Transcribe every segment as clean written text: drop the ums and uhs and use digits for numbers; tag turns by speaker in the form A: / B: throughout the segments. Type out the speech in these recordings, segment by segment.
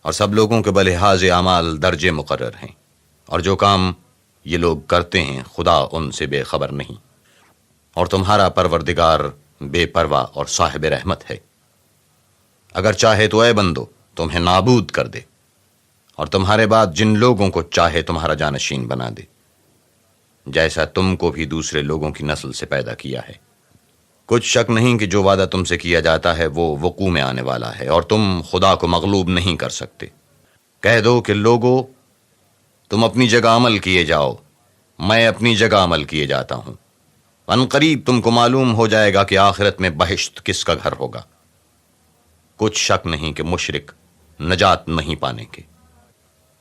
A: اور سب لوگوں کے بلحاظ اعمال درجے مقرر ہیں، اور جو کام یہ لوگ کرتے ہیں خدا ان سے بے خبر نہیں، اور تمہارا پروردگار بے پرواہ اور صاحب رحمت ہے۔ اگر چاہے تو اے بندو تمہیں نابود کر دے، اور تمہارے بعد جن لوگوں کو چاہے تمہارا جانشین بنا دے، جیسا تم کو بھی دوسرے لوگوں کی نسل سے پیدا کیا ہے۔ کچھ شک نہیں کہ جو وعدہ تم سے کیا جاتا ہے وہ وقوع میں آنے والا ہے، اور تم خدا کو مغلوب نہیں کر سکتے۔ کہہ دو کہ لوگو تم اپنی جگہ عمل کیے جاؤ، میں اپنی جگہ عمل کیے جاتا ہوں۔ عنقریب تم کو معلوم ہو جائے گا کہ آخرت میں بہشت کس کا گھر ہوگا۔ کچھ شک نہیں کہ مشرک نجات نہیں پانے کے۔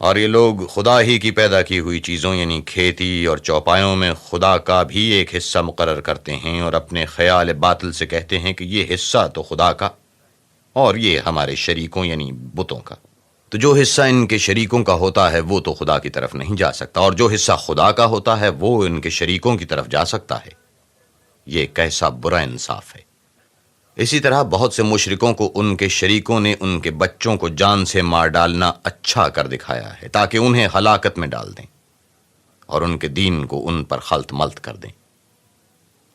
A: اور یہ لوگ خدا ہی کی پیدا کی ہوئی چیزوں یعنی کھیتی اور چوپایوں میں خدا کا بھی ایک حصہ مقرر کرتے ہیں، اور اپنے خیال باطل سے کہتے ہیں کہ یہ حصہ تو خدا کا اور یہ ہمارے شریکوں یعنی بتوں کا۔ تو جو حصہ ان کے شریکوں کا ہوتا ہے وہ تو خدا کی طرف نہیں جا سکتا، اور جو حصہ خدا کا ہوتا ہے وہ ان کے شریکوں کی طرف جا سکتا ہے۔ یہ کیسا برا انصاف ہے۔ اسی طرح بہت سے مشرکوں کو ان کے شریکوں نے ان کے بچوں کو جان سے مار ڈالنا اچھا کر دکھایا ہے، تاکہ انہیں ہلاکت میں ڈال دیں اور ان کے دین کو ان پر خلط ملط کر دیں۔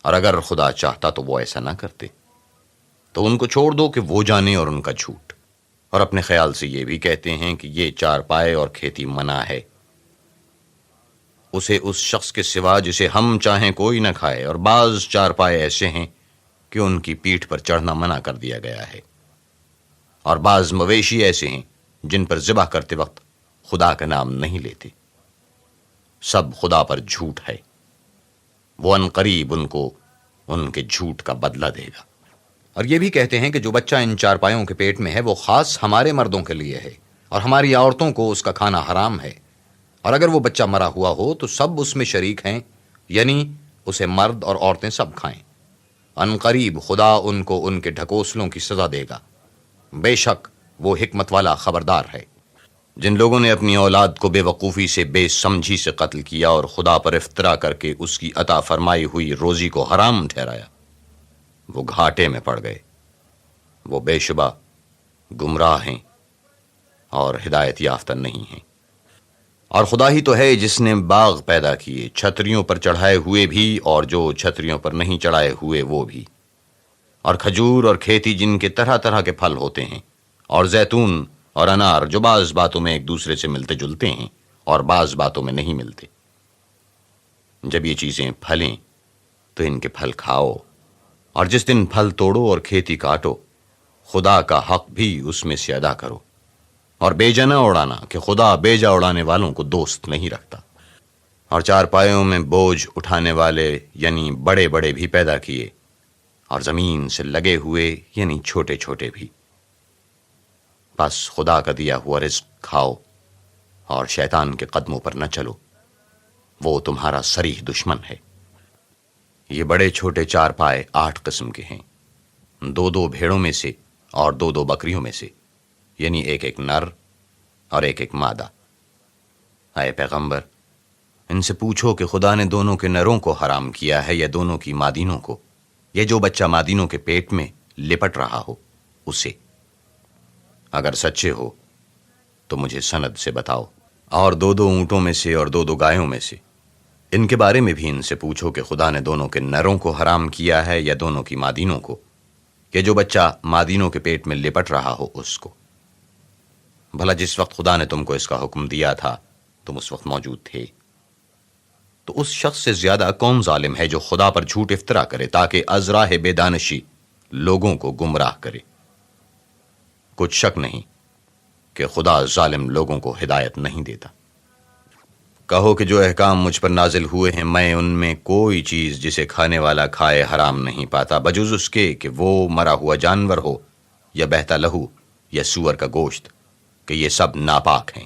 A: اور اگر خدا چاہتا تو وہ ایسا نہ کرتے، تو ان کو چھوڑ دو کہ وہ جانے اور ان کا جھوٹ۔ اور اپنے خیال سے یہ بھی کہتے ہیں کہ یہ چارپائے اور کھیتی منع ہے، اسے اس شخص کے سوا جسے ہم چاہیں کوئی نہ کھائے، اور بعض چارپائے ایسے ہیں کہ ان کی پیٹھ پر چڑھنا منع کر دیا گیا ہے، اور بعض مویشی ایسے ہیں جن پر ذبح کرتے وقت خدا کا نام نہیں لیتے۔ سب خدا پر جھوٹ ہے، وہ عنقریب ان کو ان کے جھوٹ کا بدلہ دے گا۔ اور یہ بھی کہتے ہیں کہ جو بچہ ان چارپایوں کے پیٹ میں ہے وہ خاص ہمارے مردوں کے لیے ہے، اور ہماری عورتوں کو اس کا کھانا حرام ہے، اور اگر وہ بچہ مرا ہوا ہو تو سب اس میں شریک ہیں، یعنی اسے مرد اور عورتیں سب کھائیں۔ عنقریب خدا ان کو ان کے ڈھکوسلوں کی سزا دے گا، بے شک وہ حکمت والا خبردار ہے۔ جن لوگوں نے اپنی اولاد کو بے وقوفی سے بے سمجھی سے قتل کیا اور خدا پر افترا کر کے اس کی عطا فرمائی ہوئی روزی کو حرام ٹھہرایا، وہ گھاٹے میں پڑ گئے۔ وہ بے شبہ گمراہ ہیں اور ہدایت یافتہ نہیں ہیں۔ اور خدا ہی تو ہے جس نے باغ پیدا کیے، چھتریوں پر چڑھائے ہوئے بھی اور جو چھتریوں پر نہیں چڑھائے ہوئے وہ بھی، اور کھجور اور کھیتی جن کے طرح طرح کے پھل ہوتے ہیں، اور زیتون اور انار جو بعض باتوں میں ایک دوسرے سے ملتے جلتے ہیں اور بعض باتوں میں نہیں ملتے۔ جب یہ چیزیں پھلیں تو ان کے پھل کھاؤ، اور جس دن پھل توڑو اور کھیتی کاٹو، خدا کا حق بھی اس میں سے ادا کرو، اور بیجا نہ اڑانا کہ خدا بیجا اڑانے والوں کو دوست نہیں رکھتا۔ اور چارپایوں میں بوجھ اٹھانے والے یعنی بڑے بڑے بھی پیدا کیے، اور زمین سے لگے ہوئے یعنی چھوٹے چھوٹے بھی۔ بس خدا کا دیا ہوا رزق کھاؤ اور شیطان کے قدموں پر نہ چلو، وہ تمہارا صریح دشمن ہے۔ یہ بڑے چھوٹے چارپائے 8 قسم کے ہیں، 2 بھیڑوں میں سے اور 2 بکریوں میں سے، یعنی ایک نر اور ایک مادہ۔ اے پیغمبر، ان سے پوچھو کہ خدا نے دونوں کے نروں کو حرام کیا ہے یا دونوں کی مادینوں کو، یا جو بچہ مادینوں کے پیٹ میں لپٹ رہا ہو اسے؟ اگر سچے ہو تو مجھے سند سے بتاؤ۔ اور 2 اونٹوں میں سے اور 2 گایوں میں سے، ان کے بارے میں بھی ان سے پوچھو کہ خدا نے دونوں کے نروں کو حرام کیا ہے یا دونوں کی مادینوں کو، کہ جو بچہ مادینوں کے پیٹ میں لپٹ رہا ہو اس کو۔ بھلا جس وقت خدا نے تم کو اس کا حکم دیا تھا تم اس وقت موجود تھے؟ تو اس شخص سے زیادہ کون ظالم ہے جو خدا پر جھوٹ افطرا کرے تاکہ از راہ بے دانشی لوگوں کو گمراہ کرے؟ کچھ شک نہیں کہ خدا ظالم لوگوں کو ہدایت نہیں دیتا۔ کہو کہ جو احکام مجھ پر نازل ہوئے ہیں میں ان میں کوئی چیز جسے کھانے والا کھائے حرام نہیں پاتا، بجز اس کے کہ وہ مرا ہوا جانور ہو یا بہتا لہو یا سور کا گوشت، کہ یہ سب ناپاک ہیں،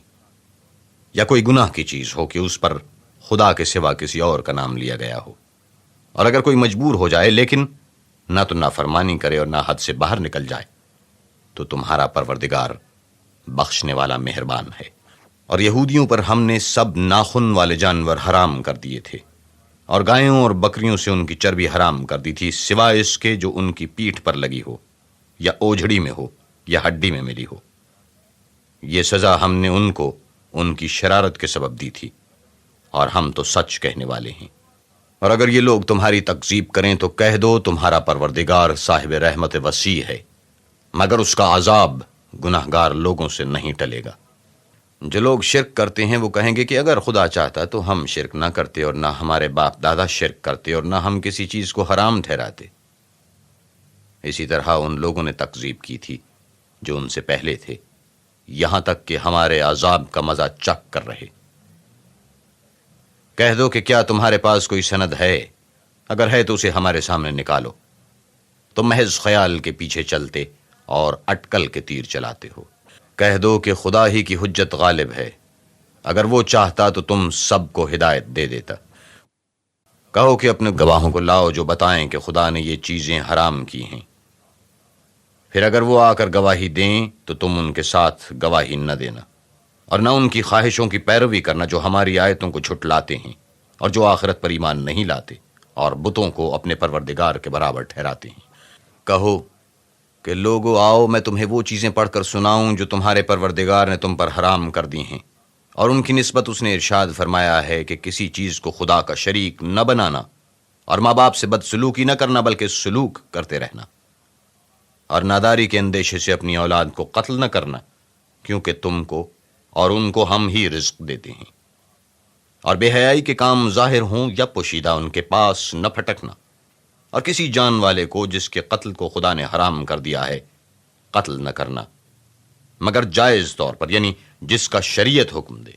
A: یا کوئی گناہ کی چیز ہو کہ اس پر خدا کے سوا کسی اور کا نام لیا گیا ہو۔ اور اگر کوئی مجبور ہو جائے لیکن نہ تو نافرمانی کرے اور نہ حد سے باہر نکل جائے، تو تمہارا پروردگار بخشنے والا مہربان ہے۔ اور یہودیوں پر ہم نے سب ناخن والے جانور حرام کر دیے تھے، اور گایوں اور بکریوں سے ان کی چربی حرام کر دی تھی، سوائے اس کے جو ان کی پیٹھ پر لگی ہو یا اوجھڑی میں ہو یا ہڈی میں ملی ہو۔ یہ سزا ہم نے ان کو ان کی شرارت کے سبب دی تھی، اور ہم تو سچ کہنے والے ہیں۔ اور اگر یہ لوگ تمہاری تکذیب کریں تو کہہ دو تمہارا پروردگار صاحب رحمت وسیع ہے، مگر اس کا عذاب گناہگار لوگوں سے نہیں ٹلے گا۔ جو لوگ شرک کرتے ہیں وہ کہیں گے کہ اگر خدا چاہتا تو ہم شرک نہ کرتے، اور نہ ہمارے باپ دادا شرک کرتے، اور نہ ہم کسی چیز کو حرام ٹھہراتے۔ اسی طرح ان لوگوں نے تکذیب کی تھی جو ان سے پہلے تھے، یہاں تک کہ ہمارے عذاب کا مزہ چکھ کر رہے۔ کہہ دو کہ کیا تمہارے پاس کوئی سند ہے؟ اگر ہے تو اسے ہمارے سامنے نکالو۔ تم محض خیال کے پیچھے چلتے اور اٹکل کے تیر چلاتے ہو۔ کہہ دو کہ خدا ہی کی حجت غالب ہے، اگر وہ چاہتا تو تم سب کو ہدایت دے دیتا۔ کہو کہ اپنے گواہوں کو لاؤ جو بتائیں کہ خدا نے یہ چیزیں حرام کی ہیں، پھر اگر وہ آ کر گواہی دیں تو تم ان کے ساتھ گواہی نہ دینا، اور نہ ان کی خواہشوں کی پیروی کرنا جو ہماری آیتوں کو جھٹلاتے ہیں اور جو آخرت پر ایمان نہیں لاتے اور بتوں کو اپنے پروردگار کے برابر ٹھہراتے ہیں۔ کہو کہ لوگو آؤ میں تمہیں وہ چیزیں پڑھ کر سناؤں جو تمہارے پروردگار نے تم پر حرام کر دی ہیں، اور ان کی نسبت اس نے ارشاد فرمایا ہے کہ کسی چیز کو خدا کا شریک نہ بنانا، اور ماں باپ سے بدسلوکی نہ کرنا بلکہ سلوک کرتے رہنا، اور ناداری کے اندیشے سے اپنی اولاد کو قتل نہ کرنا، کیونکہ تم کو اور ان کو ہم ہی رزق دیتے ہیں، اور بے حیائی کے کام ظاہر ہوں یا پوشیدہ ان کے پاس نہ پھٹکنا، اور کسی جان والے کو جس کے قتل کو خدا نے حرام کر دیا ہے قتل نہ کرنا، مگر جائز طور پر، یعنی جس کا شریعت حکم دے۔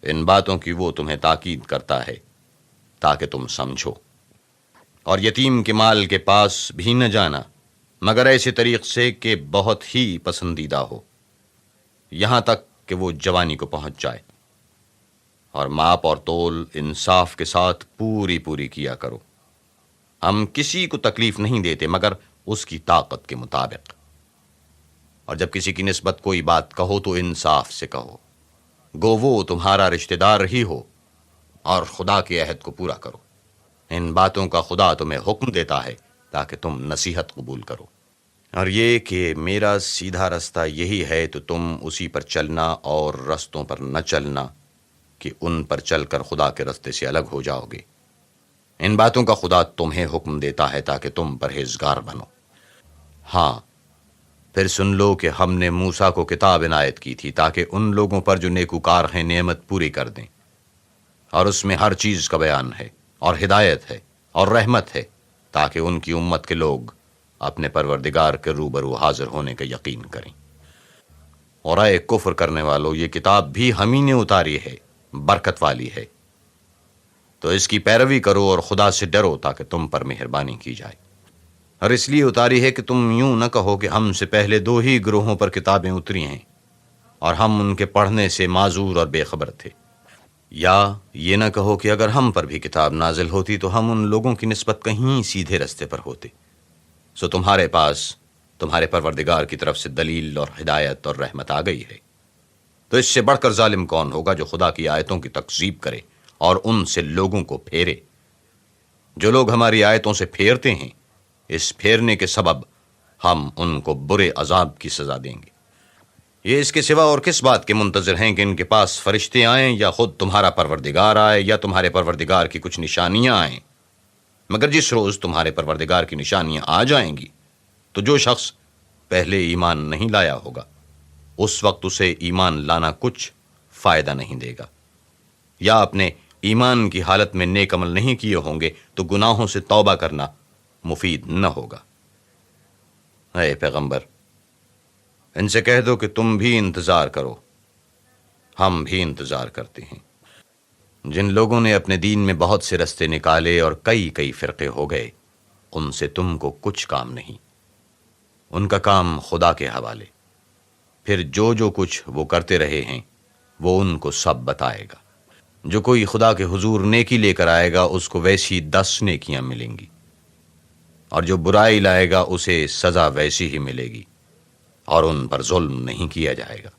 A: ان باتوں کی وہ تمہیں تاکید کرتا ہے تاکہ تم سمجھو۔ اور یتیم کے مال کے پاس بھی نہ جانا مگر ایسے طریق سے کہ بہت ہی پسندیدہ ہو، یہاں تک کہ وہ جوانی کو پہنچ جائے، اور ماپ اور تول انصاف کے ساتھ پوری پوری کیا کرو۔ ہم کسی کو تکلیف نہیں دیتے مگر اس کی طاقت کے مطابق، اور جب کسی کی نسبت کوئی بات کہو تو انصاف سے کہو، گو وہ تمہارا رشتہ دار ہی ہو، اور خدا کے عہد کو پورا کرو۔ ان باتوں کا خدا تمہیں حکم دیتا ہے تاکہ تم نصیحت قبول کرو۔ اور یہ کہ میرا سیدھا رستہ یہی ہے تو تم اسی پر چلنا، اور رستوں پر نہ چلنا کہ ان پر چل کر خدا کے رستے سے الگ ہو جاؤ گے۔ ان باتوں کا خدا تمہیں حکم دیتا ہے تاکہ تم پرہیزگار بنو۔ ہاں، پھر سن لو کہ ہم نے موسیٰ کو کتاب عنایت کی تھی تاکہ ان لوگوں پر جو نیکوکار ہیں نعمت پوری کر دیں، اور اس میں ہر چیز کا بیان ہے اور ہدایت ہے اور رحمت ہے، تاکہ ان کی امت کے لوگ اپنے پروردگار کے روبرو حاضر ہونے کا یقین کریں۔ اور اے کفر کرنے والو، یہ کتاب بھی ہم ہی نے اتاری ہے، برکت والی ہے، تو اس کی پیروی کرو اور خدا سے ڈرو تاکہ تم پر مہربانی کی جائے۔ اور اس لیے اتاری ہے کہ تم یوں نہ کہو کہ ہم سے پہلے 2 ہی گروہوں پر کتابیں اتری ہیں اور ہم ان کے پڑھنے سے معذور اور بے خبر تھے، یا یہ نہ کہو کہ اگر ہم پر بھی کتاب نازل ہوتی تو ہم ان لوگوں کی نسبت کہیں سیدھے رستے پر ہوتے۔ سو تمہارے پاس تمہارے پروردگار کی طرف سے دلیل اور ہدایت اور رحمت آ گئی ہے، تو اس سے بڑھ کر ظالم کون ہوگا جو خدا کی آیتوں کی تکذیب کرے اور ان سے لوگوں کو پھیرے۔ جو لوگ ہماری آیتوں سے پھیرتے ہیں، اس پھیرنے کے سبب ہم ان کو برے عذاب کی سزا دیں گے۔ یہ اس کے سوا اور کس بات کے منتظر ہیں کہ ان کے پاس فرشتے آئیں یا خود تمہارا پروردگار آئے یا تمہارے پروردگار کی کچھ نشانیاں آئیں؟ مگر جس روز تمہارے پروردگار کی نشانیاں آ جائیں گی تو جو شخص پہلے ایمان نہیں لایا ہوگا اس وقت اسے ایمان لانا کچھ فائدہ نہیں دے گا، یا اپنے ایمان کی حالت میں نیک عمل نہیں کیے ہوں گے تو گناہوں سے توبہ کرنا مفید نہ ہوگا۔ اے پیغمبر، ان سے کہہ دو کہ تم بھی انتظار کرو، ہم بھی انتظار کرتے ہیں۔ جن لوگوں نے اپنے دین میں بہت سے رستے نکالے اور کئی فرقے ہو گئے، ان سے تم کو کچھ کام نہیں، ان کا کام خدا کے حوالے۔ پھر جو کچھ وہ کرتے رہے ہیں وہ ان کو سب بتائے گا۔ جو کوئی خدا کے حضور نیکی لے کر آئے گا اس کو ویسی 10 نیکیاں ملیں گی، اور جو برائی لائے گا اسے سزا ویسی ہی ملے گی، اور ان پر ظلم نہیں کیا جائے گا۔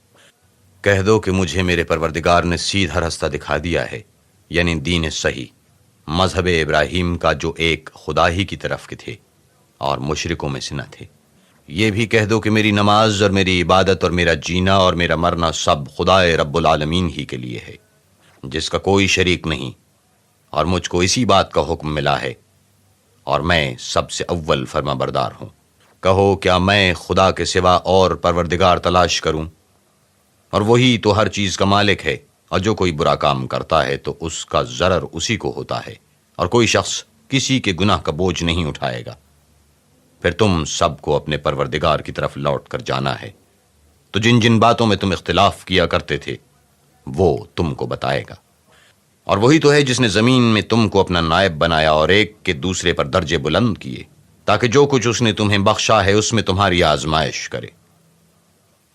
A: کہہ دو کہ مجھے میرے پروردگار نے سیدھا راستہ دکھا دیا ہے، یعنی دین صحیح، مذہب ابراہیم کا جو ایک خدا ہی کی طرف کے تھے اور مشرکوں میں سے نہ تھے۔ یہ بھی کہہ دو کہ میری نماز اور میری عبادت اور میرا جینا اور میرا مرنا سب خدائے رب العالمین ہی کے لیے ہے، جس کا کوئی شریک نہیں، اور مجھ کو اسی بات کا حکم ملا ہے، اور میں سب سے اول فرما بردار ہوں۔ کہو کیا میں خدا کے سوا اور پروردگار تلاش کروں؟ اور وہی تو ہر چیز کا مالک ہے، اور جو کوئی برا کام کرتا ہے تو اس کا ضرر اسی کو ہوتا ہے، اور کوئی شخص کسی کے گناہ کا بوجھ نہیں اٹھائے گا۔ پھر تم سب کو اپنے پروردگار کی طرف لوٹ کر جانا ہے، تو جن جن باتوں میں تم اختلاف کیا کرتے تھے وہ تم کو بتائے گا۔ اور وہی تو ہے جس نے زمین میں تم کو اپنا نائب بنایا اور ایک کے دوسرے پر درجے بلند کیے، تاکہ جو کچھ اس نے تمہیں بخشا ہے اس میں تمہاری آزمائش کرے۔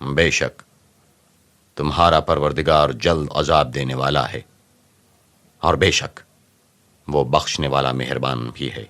A: بے شک تمہارا پروردگار جلد عذاب دینے والا ہے، اور بے شک وہ بخشنے والا مہربان بھی ہے۔